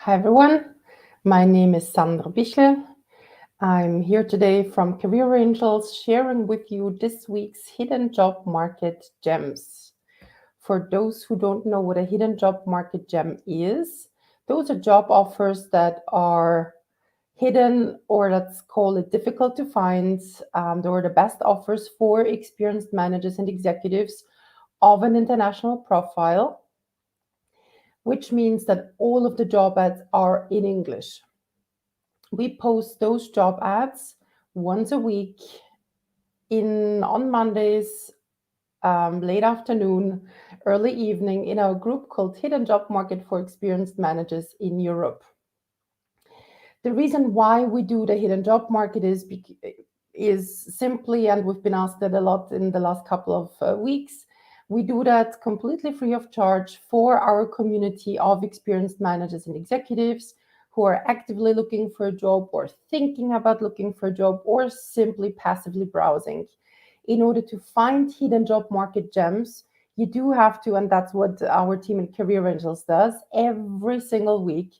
Hi everyone, my name is Sandra Bichle. I'm here today from Career Angels sharing with you this week's hidden job market gems. For those who don't know what a hidden job market gem is, those are job offers that are hidden, or let's call it difficult to find. They are the best offers for experienced managers and executives of an international profile, which means that all of the job ads are in English. We post those job ads once a week on Mondays, late afternoon, early evening in our group called Hidden Job Market for Experienced Managers in Europe. The reason why we do the hidden job market is simply, and we've been asked that a lot in the last couple of weeks, we do that completely free of charge for our community of experienced managers and executives who are actively looking for a job or thinking about looking for a job or simply passively browsing. In order to find hidden job market gems, you do have to, and that's what our team at Career Angels does, every single week,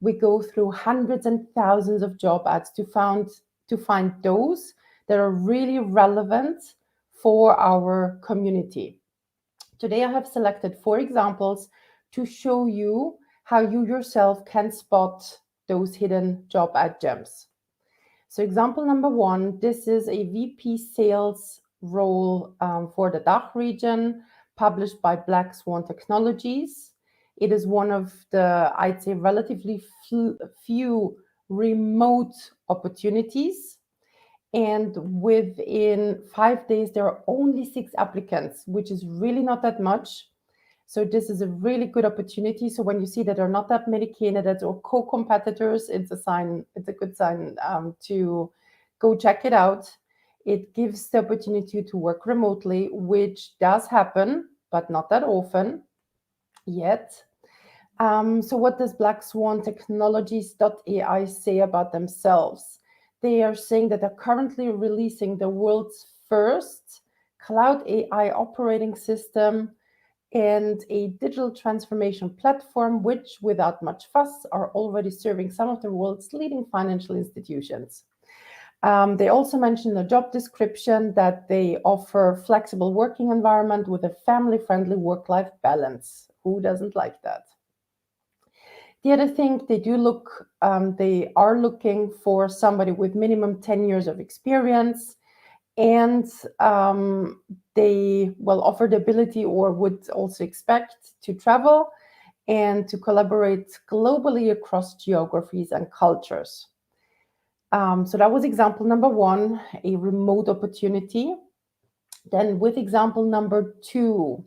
we go through hundreds and thousands of job ads to find those that are really relevant for our community. Today I have selected 4 examples to show you how you yourself can spot those hidden job ad gems. So example number 1, this is a VP sales role for the DACH region, published by BlackSwan Technologies. It is one of the, I'd say, relatively few remote opportunities. And within 5 days, there are only 6 applicants, which is really not that much. So this is a really good opportunity. So when you see that there are not that many candidates or co-competitors, it's a good sign to go check it out. It gives the opportunity to work remotely, which does happen, but not that often yet. So what does BlackSwan Technologies.ai say about themselves? They are saying that they're currently releasing the world's first cloud AI operating system and a digital transformation platform, which without much fuss are already serving some of the world's leading financial institutions. They also mentioned in the job description that they offer flexible working environment with a family-friendly work-life balance. Who doesn't like that? The other thing they are looking for somebody with minimum 10 years of experience, and they will offer the ability or would also expect to travel and to collaborate globally across geographies and cultures. So that was example number 1, a remote opportunity. Then with example number 2,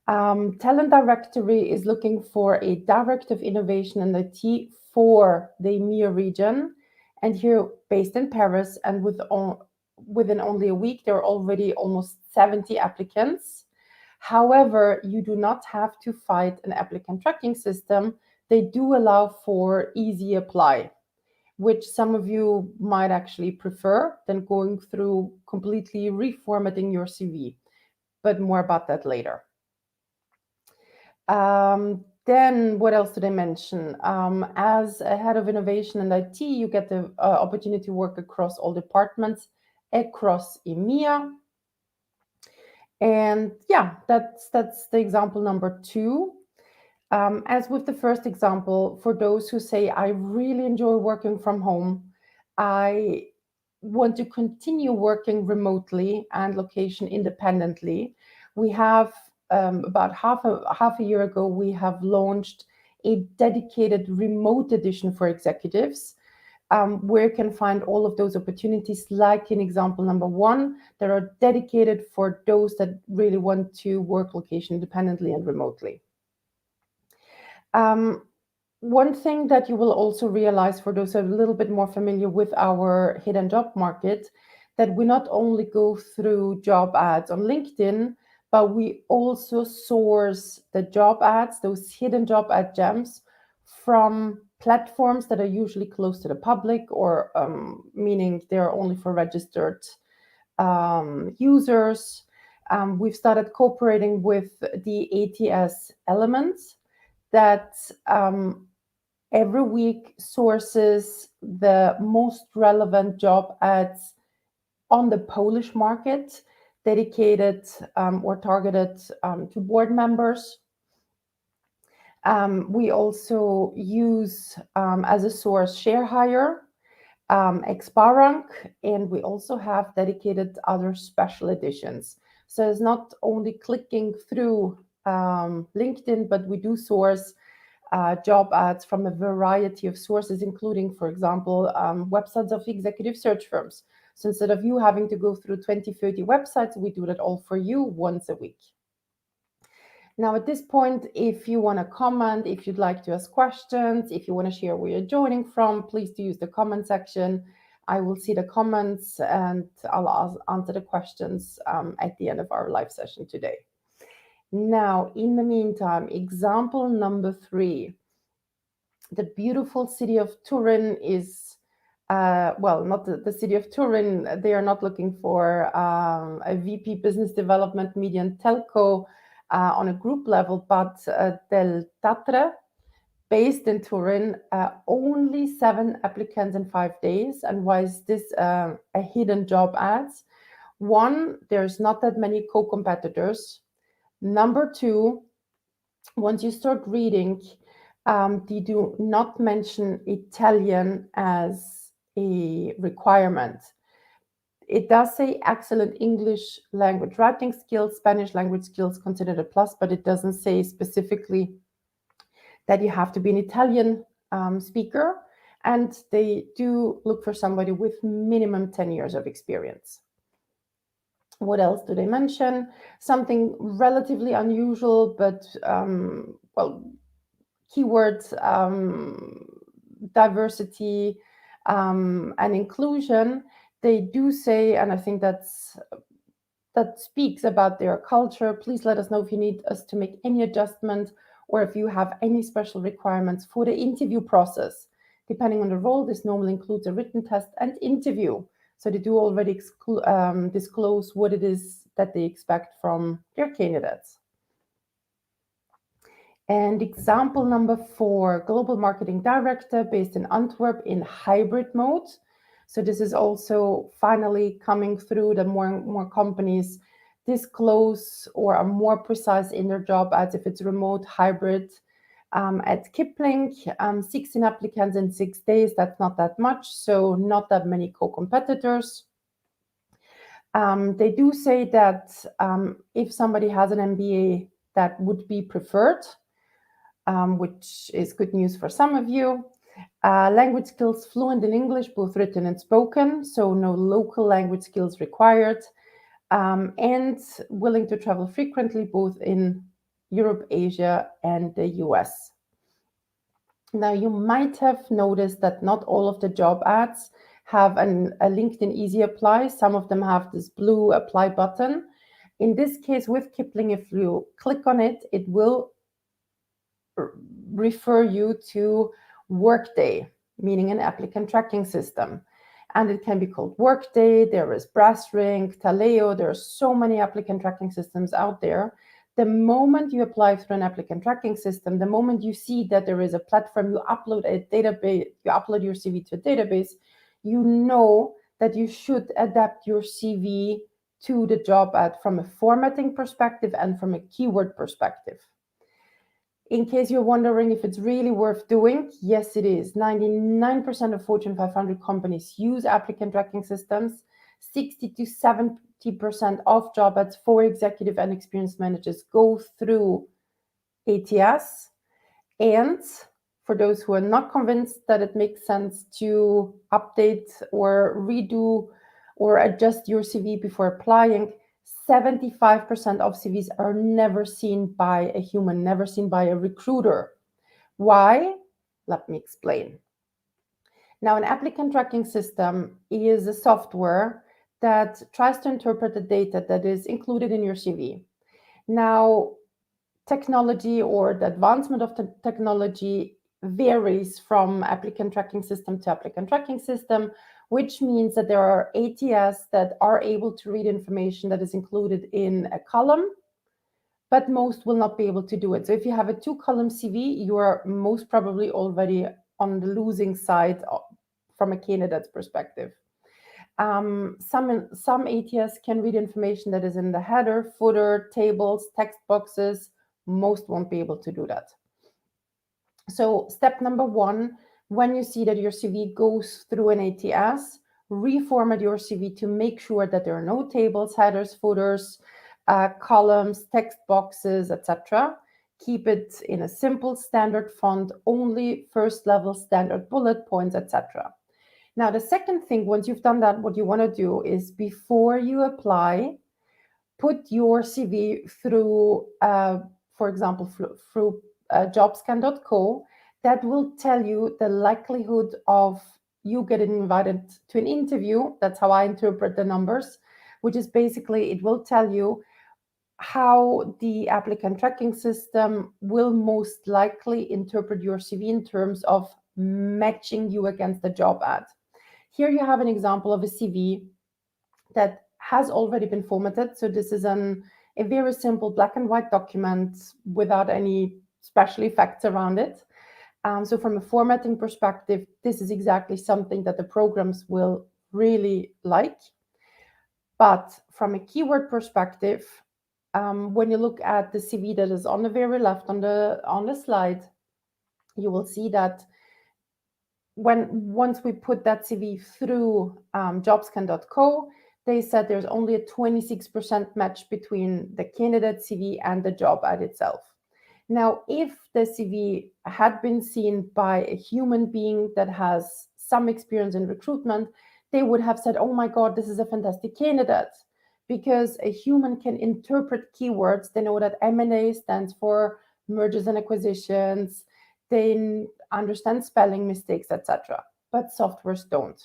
Talent Directory is looking for a director of innovation and IT for the EMEA region, and here based in Paris, and within only a week, there are already almost 70 applicants. However, you do not have to fight an applicant tracking system. They do allow for easy apply, which some of you might actually prefer than going through completely reformatting your CV. But more about that later. Then what else did I mention? As a head of innovation and IT, you get the opportunity to work across all departments across EMEA. And yeah, that's the example number 2. As with the first example, for those who say, I really enjoy working from home, I want to continue working remotely and location independently, we have about half a year ago, we have launched a dedicated remote edition for executives, where you can find all of those opportunities, like in example number 1, that are dedicated for those that really want to work location independently and remotely. One thing that you will also realize, for those who are a little bit more familiar with our hidden job market, that we not only go through job ads on LinkedIn, but we also source the job ads, those hidden job ad gems, from platforms that are usually close to the public, or meaning they're only for registered users. We've started cooperating with the ATS elements that every week sources the most relevant job ads on the Polish market, dedicated or targeted to board members. We also use as a source ShareHire, Exparank, and we also have dedicated other special editions. So it's not only clicking through LinkedIn, but we do source job ads from a variety of sources, including, for example, websites of executive search firms. So instead of you having to go through 20, 30 websites, we do that all for you once a week. Now, at this point, if you want to comment, if you'd like to ask questions, if you want to share where you're joining from, please do use the comment section. I will see the comments and I'll answer the questions at the end of our live session today. Now, in the meantime, example number 3. The beautiful city of Turin is, well, not the city of Turin. They are not looking for a VP Business Development Media and Telco on a group level, but Deltatre, based in Turin, only 7 applicants in 5 days. And why is this a hidden job ads? 1, there's not that many co-competitors. Number 2, once you start reading, they do not mention Italian as a requirement. It does say excellent English language writing skills, Spanish language skills considered a plus, but it doesn't say specifically that you have to be an Italian speaker. And they do look for somebody with minimum 10 years of experience. What else do they mention? Something relatively unusual, but well, keywords, diversity and inclusion. They do say, and I think that speaks about their culture. Please let us know if you need us to make any adjustment or if you have any special requirements for the interview process. Depending on the role, this normally includes a written test and interview. So they do already disclose what it is that they expect from their candidates. And example number 4, Global Marketing Director based in Antwerp in hybrid mode. So this is also finally coming through that more and more companies disclose or are more precise in their job ads if it's remote, hybrid. At Kipling, 16 applicants in 6 days. That's not that much, so not that many co-competitors. They do say that if somebody has an MBA, that would be preferred, which is good news for some of you. Language skills fluent in English, both written and spoken, so no local language skills required. And willing to travel frequently, both in Europe, Asia, and the US. Now, you might have noticed that not all of the job ads have a LinkedIn Easy Apply. Some of them have this blue apply button. In this case, with Kipling, if you click on it, it will refer you to Workday, meaning an applicant tracking system. And it can be called Workday. There is BrassRing, Taleo. There are so many applicant tracking systems out there. The moment you apply through an applicant tracking system, the moment you see that there is a platform, you upload a database, you upload your CV to a database, you know that you should adapt your CV to the job ad from a formatting perspective and from a keyword perspective. In case you're wondering if it's really worth doing, yes, it is. 99% of Fortune 500 companies use applicant tracking systems. 60 to 70% of job ads for executive and experienced managers go through ATS. And for those who are not convinced that it makes sense to update or redo or adjust your CV before applying, 75% of CVs are never seen by a human, never seen by a recruiter. Why? Let me explain. Now, an applicant tracking system is a software that tries to interpret the data that is included in your CV. Now, technology or the advancement of the technology varies from applicant tracking system to applicant tracking system, which means that there are ATS that are able to read information that is included in a column, but most will not be able to do it. So if you have a 2-column CV, you are most probably already on the losing side from a candidate's perspective. Some ATS can read information that is in the header, footer, tables, text boxes. Most won't be able to do that. So step number one, when you see that your CV goes through an ATS, reformat your CV to make sure that there are no tables, headers, footers, columns, text boxes, etc. Keep it in a simple standard font, only first level standard bullet points, etc. Now, the second thing, once you've done that, what you want to do is before you apply, put your CV through, for example, through jobscan.co. That will tell you the likelihood of you getting invited to an interview. That's how I interpret the numbers, which is basically it will tell you how the applicant tracking system will most likely interpret your CV in terms of matching you against the job ad. Here you have an example of a CV that has already been formatted. So this is a very simple black and white document without any special effects around it. So from a formatting perspective, this is exactly something that the programs will really like. But from a keyword perspective, when you look at the CV that is on the very left on the slide, you will see that once we put that CV through jobscan.co, they said there's only a 26% match between the candidate CV and the job ad itself. Now, if the CV had been seen by a human being that has some experience in recruitment, they would have said, oh my God, this is a fantastic candidate. Because a human can interpret keywords. They know that M&A stands for mergers and acquisitions. They understand spelling mistakes, etc. But softwares don't.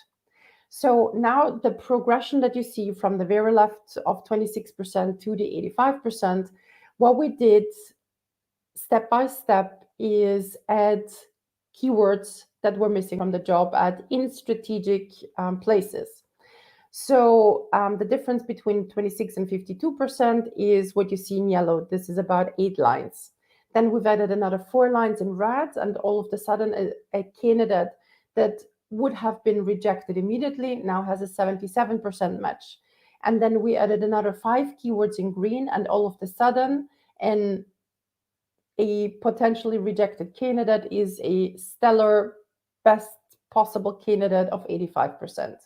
So now the progression that you see from the very left of 26% to the 85%, what we did step by step is add keywords that were missing from the job ad in strategic places. So the difference between 26 and 52% is what you see in yellow. This is about 8 lines. Then we've added another 4 lines in red, and all of a sudden a candidate that would have been rejected immediately now has a 77% match. And then we added another 5 keywords in green, and all of a sudden a potentially rejected candidate is a stellar, best possible candidate of 85%.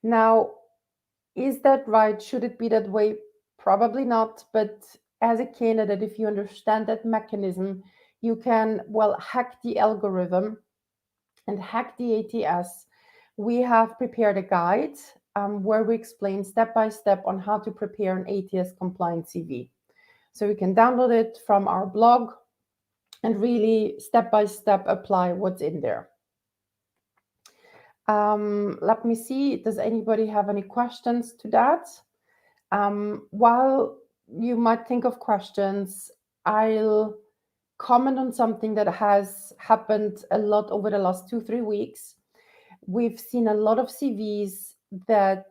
Now, is that right? Should it be that way? Probably not. But as a candidate, if you understand that mechanism, you can, hack the algorithm and hack the ATS. We have prepared a guide where we explain step by step on how to prepare an ATS compliant CV. So you can download it from our blog and really step by step apply what's in there. Let me see. Does anybody have any questions to that? While you might think of questions, I'll comment on something that has happened a lot over the last 2-3 weeks. We've seen a lot of CVs that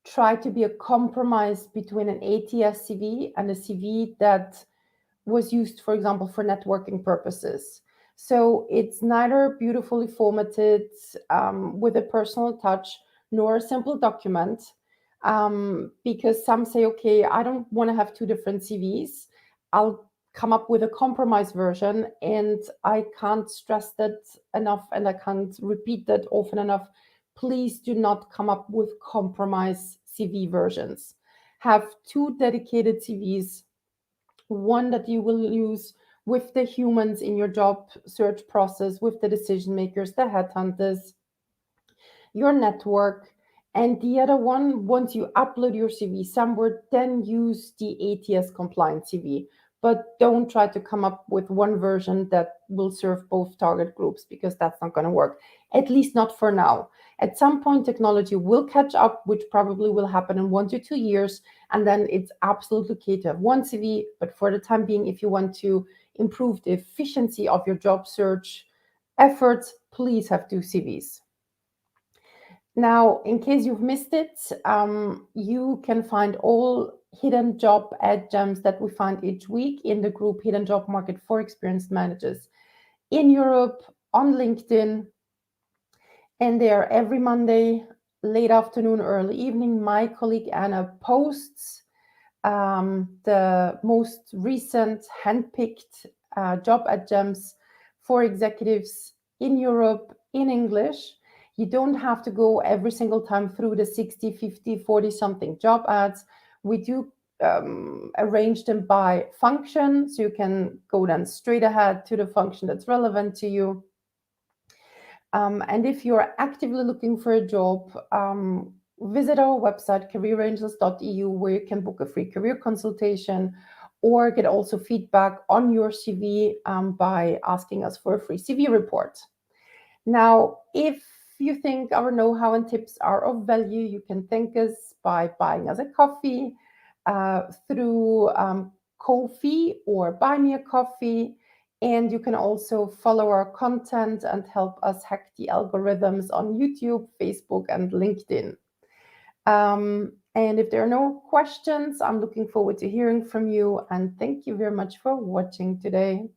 try to be a compromise between an ATS CV and a CV that was used, for example, for networking purposes. So it's neither beautifully formatted with a personal touch nor a simple document, because some say, okay, I don't want to have 2 different CVs. I'll come up with a compromise version, and I can't stress that enough, and I can't repeat that often enough. Please do not come up with compromise CV versions. Have 2 dedicated CVs, one that you will use with the humans in your job search process, with the decision makers, the headhunters, your network, and the other one, once you upload your CV somewhere, then use the ATS compliant CV. But don't try to come up with one version that will serve both target groups, because that's not going to work, at least not for now. At some point, technology will catch up, which probably will happen in 1 to 2 years, and then it's absolutely okay to have one CV. But for the time being, if you want to improve the efficiency of your job search efforts, please have 2 CVs. Now, in case you've missed it, you can find all hidden job ad gems that we find each week in the group Hidden Job Market for Experienced Managers in Europe, on LinkedIn. And there every Monday, late afternoon, early evening, my colleague Anna posts the most recent handpicked job ad gems for executives in Europe in English. You don't have to go every single time through the 60, 50, 40 something job ads. We do arrange them by function, so you can go then straight ahead to the function that's relevant to you. And if you're actively looking for a job, visit our website, careerangels.eu, where you can book a free career consultation or get also feedback on your CV by asking us for a free CV report. Now, if you think our know-how and tips are of value, you can thank us by buying us a coffee through Ko-fi or Buy Me a Coffee. And you can also follow our content and help us hack the algorithms on YouTube, Facebook, and LinkedIn. And if there are no questions, I'm looking forward to hearing from you. And thank you very much for watching today.